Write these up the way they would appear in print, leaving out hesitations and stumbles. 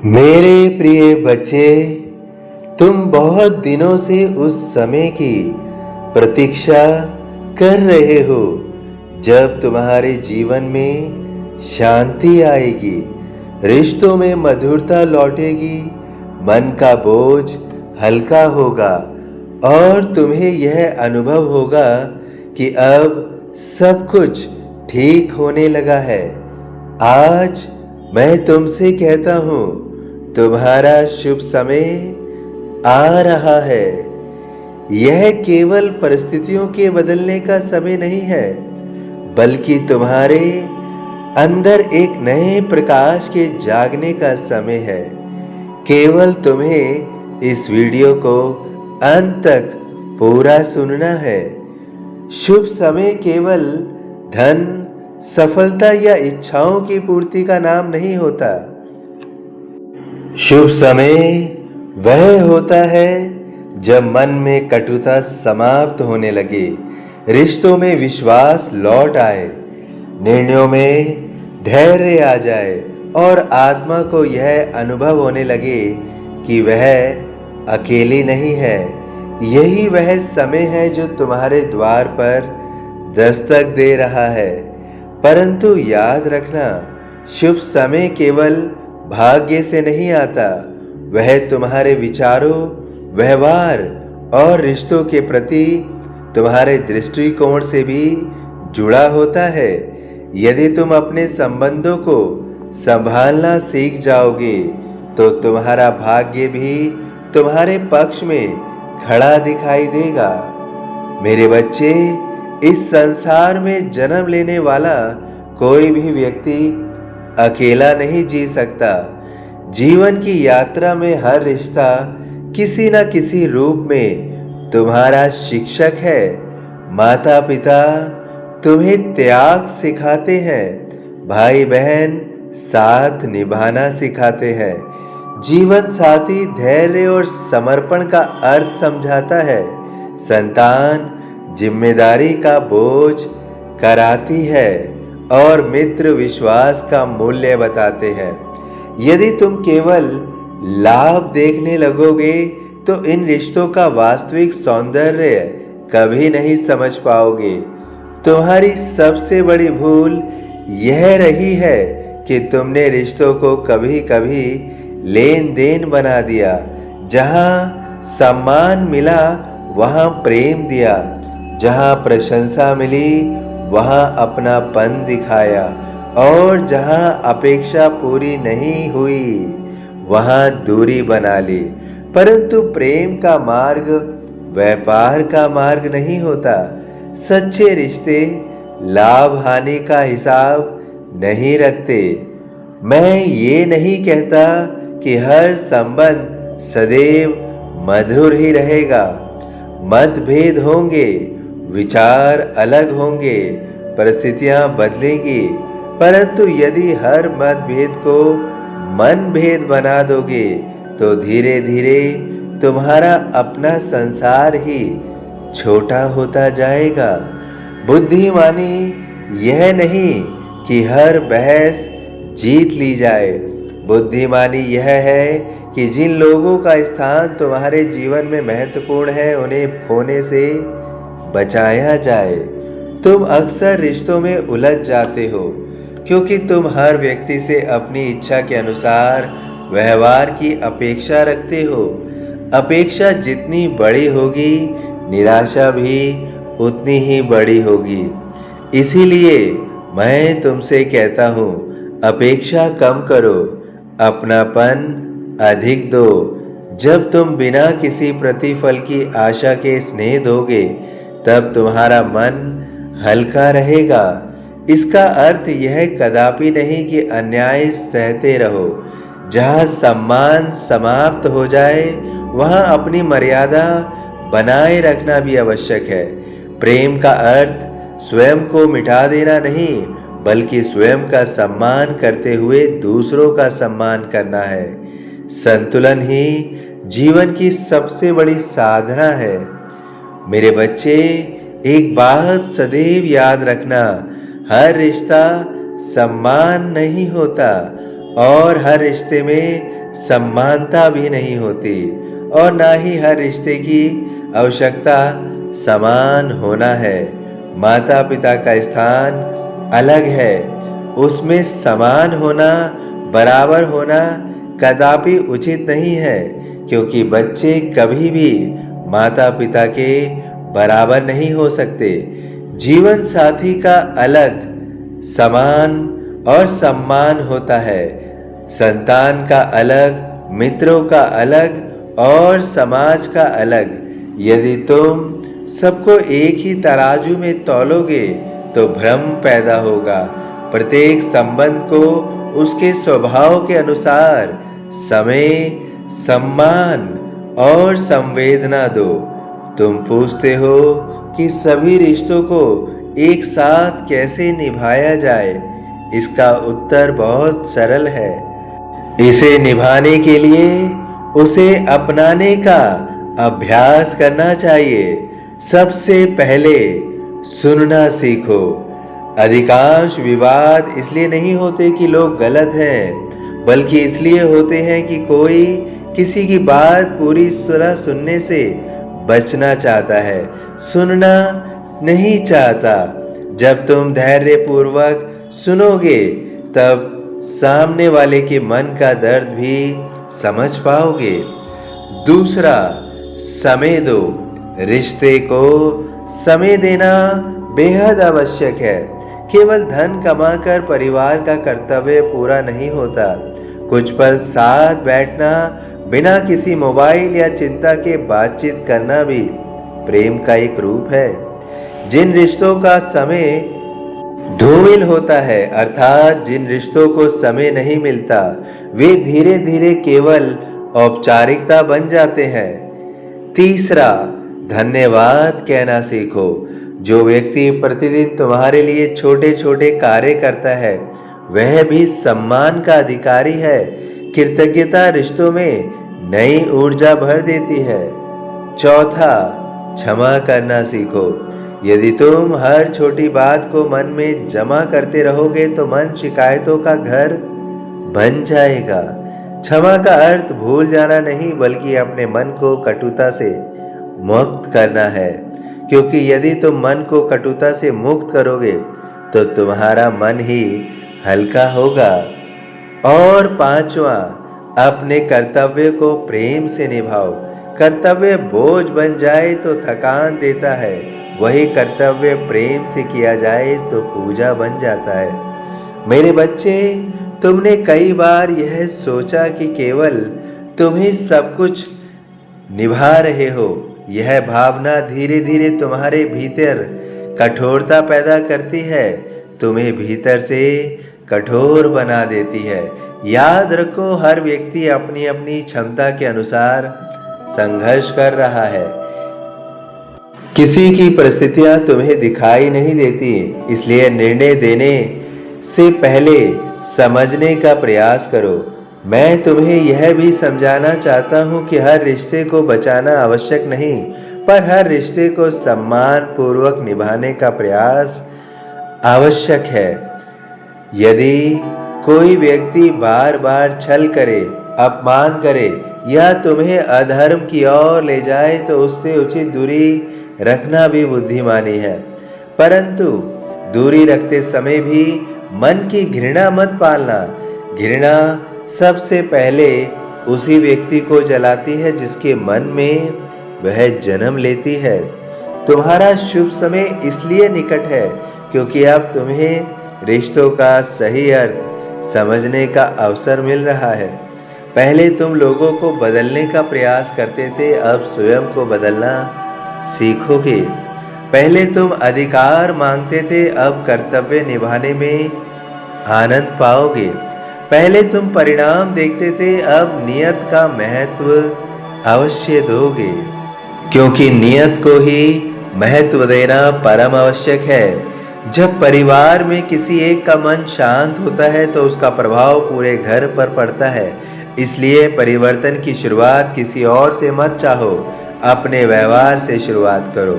मेरे प्रिय बच्चे, तुम बहुत दिनों से उस समय की प्रतीक्षा कर रहे हो जब तुम्हारे जीवन में शांति आएगी, रिश्तों में मधुरता लौटेगी, मन का बोझ हल्का होगा और तुम्हें यह अनुभव होगा कि अब सब कुछ ठीक होने लगा है। आज मैं तुमसे कहता हूँ, तुम्हारा शुभ समय आ रहा है। यह केवल परिस्थितियों के बदलने का समय नहीं है, बल्कि तुम्हारे अंदर एक नए प्रकाश के जागने का समय है। केवल तुम्हें इस वीडियो को अंत तक पूरा सुनना है। शुभ समय केवल धन, सफलता या इच्छाओं की पूर्ति का नाम नहीं होता। शुभ समय वह होता है जब मन में कटुता समाप्त होने लगे, रिश्तों में विश्वास लौट आए, निर्णयों में धैर्य आ जाए और आत्मा को यह अनुभव होने लगे कि वह अकेली नहीं है। यही वह समय है जो तुम्हारे द्वार पर दस्तक दे रहा है। परंतु याद रखना, शुभ समय केवल भाग्य से नहीं आता, वह तुम्हारे विचारों, व्यवहार और रिश्तों के प्रति तुम्हारे दृष्टिकोण से भी जुड़ा होता है। यदि तुम अपने संबंधों को संभालना सीख जाओगे तो तुम्हारा भाग्य भी तुम्हारे पक्ष में खड़ा दिखाई देगा। मेरे बच्चे, इस संसार में जन्म लेने वाला कोई भी व्यक्ति अकेला नहीं जी सकता। जीवन की यात्रा में हर रिश्ता किसी न किसी रूप में तुम्हारा शिक्षक है। माता पिता तुम्हें त्याग सिखाते हैं, भाई बहन साथ निभाना सिखाते हैं, जीवन साथी धैर्य और समर्पण का अर्थ समझाता है, संतान जिम्मेदारी का बोझ कराती है और मित्र विश्वास का मूल्य बताते हैं। यदि तुम केवल लाभ देखने लगोगे तो इन रिश्तों का वास्तविक सौंदर्य कभी नहीं समझ पाओगे। तुम्हारी सबसे बड़ी भूल यह रही है कि तुमने रिश्तों को कभी कभी लेन देन बना दिया। जहां सम्मान मिला वहां प्रेम दिया, जहां प्रशंसा मिली वहां अपनापन दिखाया और जहां अपेक्षा पूरी नहीं हुई वहां दूरी बना ली। परंतु प्रेम का मार्ग व्यापार का मार्ग नहीं होता। सच्चे रिश्ते लाभ हानि का हिसाब नहीं रखते। मैं ये नहीं कहता कि हर संबंध सदैव मधुर ही रहेगा। मतभेद होंगे, विचार अलग होंगे, परिस्थितियां बदलेंगी, परंतु यदि हर मतभेद को मन भेद बना दोगे तो धीरे धीरे तुम्हारा अपना संसार ही छोटा होता जाएगा। बुद्धिमानी यह नहीं कि हर बहस जीत ली जाए। बुद्धिमानी यह है कि जिन लोगों का स्थान तुम्हारे जीवन में महत्वपूर्ण है उन्हें खोने से बचाया जाए। तुम अक्सर रिश्तों में उलझ जाते हो क्योंकि तुम हर व्यक्ति से अपनी इच्छा के अनुसार व्यवहार की अपेक्षा रखते हो। अपेक्षा जितनी बड़ी होगी, निराशा भी उतनी ही बड़ी होगी। इसीलिए मैं तुमसे कहता हूँ, अपेक्षा कम करो, अपनापन अधिक दो। जब तुम बिना किसी प्रतिफल की आशा के स्नेह दोगे तब तुम्हारा मन हल्का रहेगा। इसका अर्थ यह कदापि नहीं कि अन्याय सहते रहो। जहाँ सम्मान समाप्त हो जाए वहाँ अपनी मर्यादा बनाए रखना भी आवश्यक है। प्रेम का अर्थ स्वयं को मिटा देना नहीं, बल्कि स्वयं का सम्मान करते हुए दूसरों का सम्मान करना है। संतुलन ही जीवन की सबसे बड़ी साधना है। मेरे बच्चे, एक बात सदैव याद रखना, हर रिश्ता सम्मान नहीं होता और हर रिश्ते में समानता भी नहीं होती और ना ही हर रिश्ते की आवश्यकता समान होना है। माता पिता का स्थान अलग है, उसमें समान होना, बराबर होना कदापि उचित नहीं है, क्योंकि बच्चे कभी भी माता पिता के बराबर नहीं हो सकते। जीवन साथी का अलग समान और सम्मान होता है, संतान का अलग, मित्रों का अलग और समाज का अलग। यदि तुम सबको एक ही तराजू में तौलोगे तो भ्रम पैदा होगा। प्रत्येक संबंध को उसके स्वभाव के अनुसार समय, सम्मान और संवेदना दो। तुम पूछते हो कि सभी रिश्तों को एक साथ कैसे निभाया जाए। इसका उत्तर बहुत सरल है। इसे निभाने के लिए उसे अपनाने का अभ्यास करना चाहिए। सबसे पहले सुनना सीखो। अधिकांश विवाद इसलिए नहीं होते कि लोग गलत हैं, बल्कि इसलिए होते हैं कि कोई किसी की बात पूरी तरह सुनने से बचना चाहता है, सुनना नहीं चाहता। जब तुम धैर्यपूर्वक सुनोगे तब सामने वाले के मन का दर्द भी समझ पाओगे। दूसरा, समय दो। रिश्ते को समय देना बेहद आवश्यक है। केवल धन कमाकर परिवार का कर्तव्य पूरा नहीं होता। कुछ पल साथ बैठना, बिना किसी मोबाइल या चिंता के बातचीत करना भी प्रेम का एक रूप है। जिन रिश्तों का समय धूमिल होता है, अर्थात जिन रिश्तों को समय नहीं मिलता, वे धीरे धीरे केवल औपचारिकता बन जाते हैं। तीसरा, धन्यवाद कहना सीखो। जो व्यक्ति प्रतिदिन तुम्हारे लिए छोटे छोटे कार्य करता है, वह भी सम्मान का अधिकारी है। कृतज्ञता रिश्तों में नई ऊर्जा भर देती है। चौथा, क्षमा करना सीखो। यदि तुम हर छोटी बात को मन में जमा करते रहोगे तो मन शिकायतों का घर बन जाएगा। क्षमा का अर्थ भूल जाना नहीं, बल्कि अपने मन को कटुता से मुक्त करना है, क्योंकि यदि तुम मन को कटुता से मुक्त करोगे तो तुम्हारा मन ही हल्का होगा। और पांचवा, अपने कर्तव्य को प्रेम से निभाओ। कर्तव्य बोझ बन जाए तो थकान देता है, वही कर्तव्य प्रेम से किया जाए तो पूजा बन जाता है। मेरे बच्चे, तुमने कई बार यह सोचा कि केवल तुम ही सब कुछ निभा रहे हो। यह भावना धीरे धीरे तुम्हारे भीतर कठोरता पैदा करती है, तुम्हें भीतर से कठोर बना देती है। याद रखो, हर व्यक्ति अपनी अपनी क्षमता के अनुसार संघर्ष कर रहा है। किसी की परिस्थितियां तुम्हें दिखाई नहीं देती, इसलिए निर्णय देने से पहले समझने का प्रयास करो। मैं तुम्हें यह भी समझाना चाहता हूँ कि हर रिश्ते को बचाना आवश्यक नहीं, पर हर रिश्ते को सम्मान पूर्वक निभाने का प्रयास आवश्यक है। यदि कोई व्यक्ति बार बार छल करे, अपमान करे या तुम्हें अधर्म की ओर ले जाए तो उससे उचित दूरी रखना भी बुद्धिमानी है। परंतु दूरी रखते समय भी मन की घृणा मत पालना। घृणा सबसे पहले उसी व्यक्ति को जलाती है जिसके मन में वह जन्म लेती है। तुम्हारा शुभ समय इसलिए निकट है क्योंकि अब तुम्हें रिश्तों का सही अर्थ समझने का अवसर मिल रहा है। पहले तुम लोगों को बदलने का प्रयास करते थे, अब स्वयं को बदलना सीखोगे। पहले तुम अधिकार मांगते थे, अब कर्तव्य निभाने में आनंद पाओगे। पहले तुम परिणाम देखते थे, अब नियत का महत्व अवश्य दोगे, क्योंकि नियत को ही महत्व देना परम आवश्यक है। जब परिवार में किसी एक का मन शांत होता है तो उसका प्रभाव पूरे घर पर पड़ता है। इसलिए परिवर्तन की शुरुआत किसी और से मत चाहो, अपने व्यवहार से शुरुआत करो।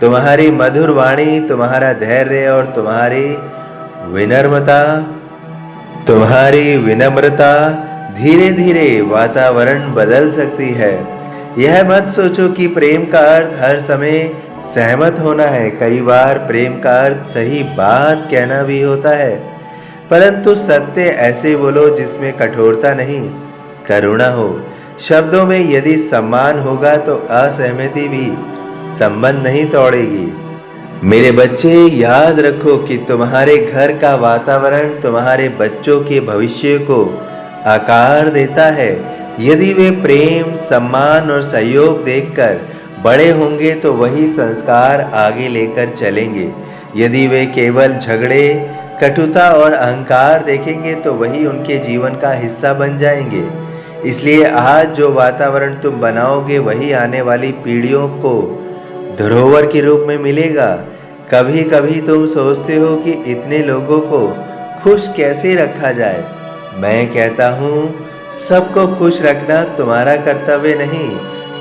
तुम्हारी मधुर वाणी, तुम्हारा धैर्य और तुम्हारी विनम्रता धीरे धीरे वातावरण बदल सकती है। यह मत सोचो कि प्रेम का अर्थ हर समय सहमत होना है। कई बार प्रेम का अर्थ सही बात कहना भी होता है, परंतु सत्य ऐसे बोलो जिसमें कठोरता नहीं, करुणा हो। शब्दों में यदि सम्मान होगा तो असहमति भी संबंध नहीं तोड़ेगी। मेरे बच्चे, याद रखो कि तुम्हारे घर का वातावरण तुम्हारे बच्चों के भविष्य को आकार देता है। यदि वे प्रेम, सम्मान और सहयोग देखकर बड़े होंगे तो वही संस्कार आगे लेकर चलेंगे। यदि वे केवल झगड़े, कटुता और अहंकार देखेंगे तो वही उनके जीवन का हिस्सा बन जाएंगे। इसलिए आज जो वातावरण तुम बनाओगे वही आने वाली पीढ़ियों को धरोहर के रूप में मिलेगा। कभी कभी तुम सोचते हो कि इतने लोगों को खुश कैसे रखा जाए। मैं कहता हूँ, सबको खुश रखना तुम्हारा कर्तव्य नहीं,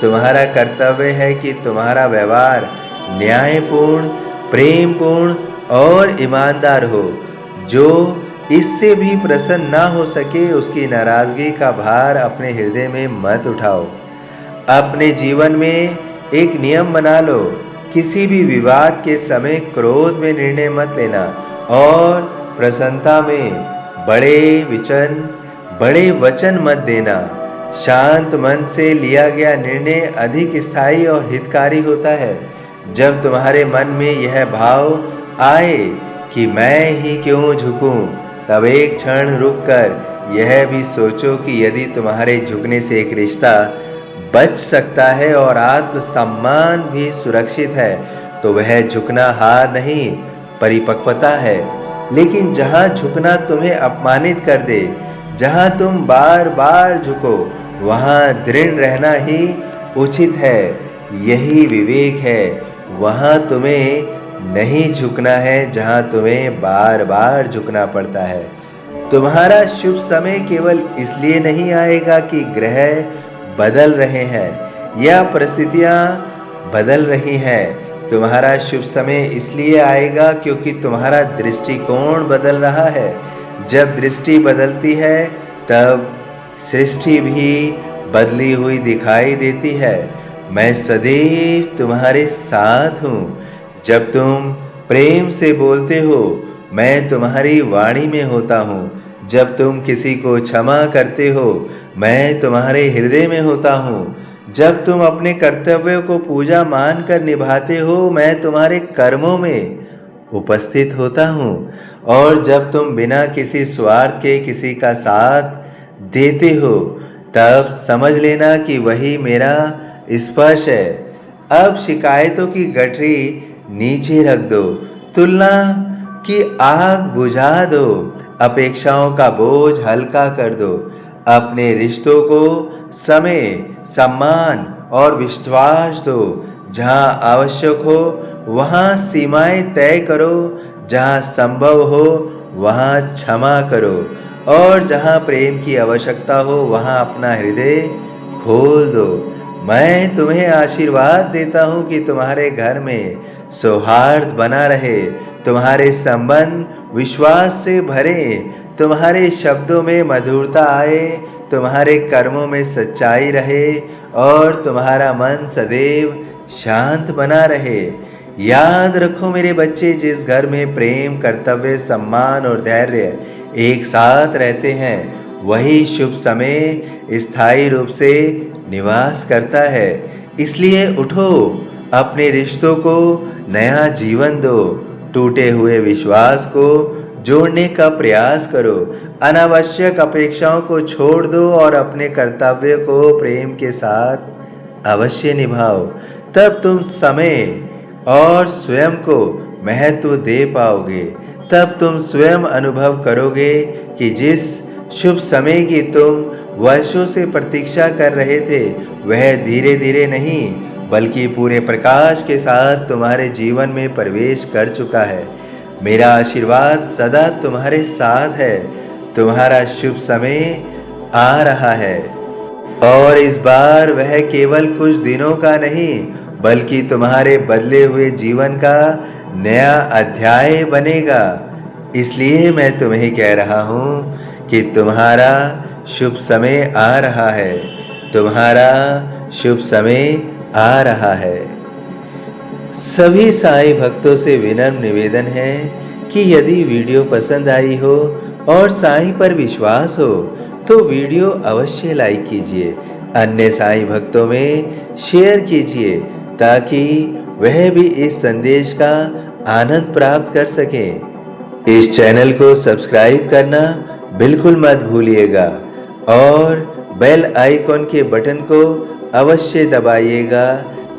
तुम्हारा कर्तव्य है कि तुम्हारा व्यवहार न्यायपूर्ण, प्रेमपूर्ण और ईमानदार हो। जो इससे भी प्रसन्न ना हो सके उसकी नाराजगी का भार अपने हृदय में मत उठाओ। अपने जीवन में एक नियम बना लो, किसी भी विवाद के समय क्रोध में निर्णय मत लेना और प्रसन्नता में बड़े वचन मत देना। शांत मन से लिया गया निर्णय अधिक स्थायी और हितकारी होता है। जब तुम्हारे मन में यह भाव आए कि मैं ही क्यों झुकूं, तब एक क्षण रुककर यह भी सोचो कि यदि तुम्हारे झुकने से एक रिश्ता बच सकता है और आत्मसम्मान भी सुरक्षित है, तो वह झुकना हार नहीं, परिपक्वता है। लेकिन जहां झुकना तुम्हें अपमानित कर दे, जहां तुम बार बार झुको, वहां दृढ़ रहना ही उचित है। यही विवेक है। वहां तुम्हें नहीं झुकना है जहां तुम्हें बार बार झुकना पड़ता है। तुम्हारा शुभ समय केवल इसलिए नहीं आएगा कि ग्रह बदल रहे हैं या परिस्थितियां बदल रही हैं। तुम्हारा शुभ समय इसलिए आएगा क्योंकि तुम्हारा दृष्टिकोण बदल रहा है। जब दृष्टि बदलती है तब सृष्टि भी बदली हुई दिखाई देती है। मैं सदैव तुम्हारे साथ हूँ। जब तुम प्रेम से बोलते हो, मैं तुम्हारी वाणी में होता हूँ। जब तुम किसी को क्षमा करते हो, मैं तुम्हारे हृदय में होता हूँ। जब तुम अपने कर्तव्यों को पूजा मानकर निभाते हो, मैं तुम्हारे कर्मों में उपस्थित होता हूँ। और जब तुम बिना किसी स्वार्थ के किसी का साथ देते हो, तब समझ लेना कि वही मेरा स्पर्श है। अब शिकायतों की गठरी नीचे रख दो, तुलना की आग बुझा दो, अपेक्षाओं का बोझ हल्का कर दो। अपने रिश्तों को समय, सम्मान और विश्वास दो। जहाँ आवश्यक हो वहाँ सीमाएं तय करो, जहाँ संभव हो वहाँ क्षमा करो, और जहाँ प्रेम की आवश्यकता हो वहाँ अपना हृदय खोल दो। मैं तुम्हें आशीर्वाद देता हूँ कि तुम्हारे घर में सौहार्द बना रहे, तुम्हारे संबंध विश्वास से भरे, तुम्हारे शब्दों में मधुरता आए, तुम्हारे कर्मों में सच्चाई रहे और तुम्हारा मन सदैव शांत बना रहे। याद रखो मेरे बच्चे, जिस घर में प्रेम, कर्तव्य, सम्मान और धैर्य एक साथ रहते हैं, वही शुभ समय स्थायी रूप से निवास करता है। इसलिए उठो, अपने रिश्तों को नया जीवन दो, टूटे हुए विश्वास को जोड़ने का प्रयास करो, अनावश्यक अपेक्षाओं को छोड़ दो और अपने कर्तव्य को प्रेम के साथ अवश्य निभाओ। तब तुम समय और स्वयं को महत्व दे पाओगे। तब तुम स्वयं अनुभव करोगे कि जिस शुभ समय की तुम वर्षों से प्रतीक्षा कर रहे थे, वह धीरे धीरे नहीं बल्कि पूरे प्रकाश के साथ तुम्हारे जीवन में प्रवेश कर चुका है। मेरा आशीर्वाद सदा तुम्हारे साथ है। तुम्हारा शुभ समय आ रहा है और इस बार वह केवल कुछ दिनों का नहीं बल्कि तुम्हारे बदले हुए जीवन का नया अध्याय बनेगा। इसलिए मैं तुम्हें कह रहा हूँ कि तुम्हारा शुभ समय आ रहा है, तुम्हारा शुभ समय आ रहा है। सभी साईं भक्तों से विनम्र निवेदन है कि यदि वीडियो पसंद आई हो और साईं पर विश्वास हो तो वीडियो अवश्य लाइक कीजिए, अन्य साईं भक्तों में शेयर कीजिए ताकि वह भी इस संदेश का आनंद प्राप्त कर सकें। इस चैनल को सब्सक्राइब करना बिल्कुल मत भूलिएगा और बेल आइकॉन के बटन को अवश्य दबाइएगा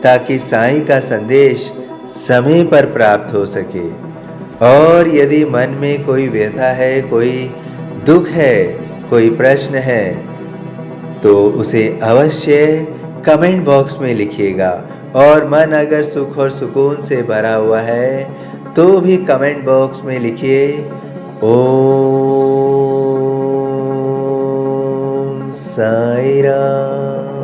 ताकि साईं का संदेश समय पर प्राप्त हो सके। और यदि मन में कोई व्यथा है, कोई दुख है, कोई प्रश्न है तो उसे अवश्य कमेंट बॉक्स में लिखिएगा। और मन अगर सुख और सुकून से भरा हुआ है तो भी कमेंट बॉक्स में लिखिए ओम साईं राम।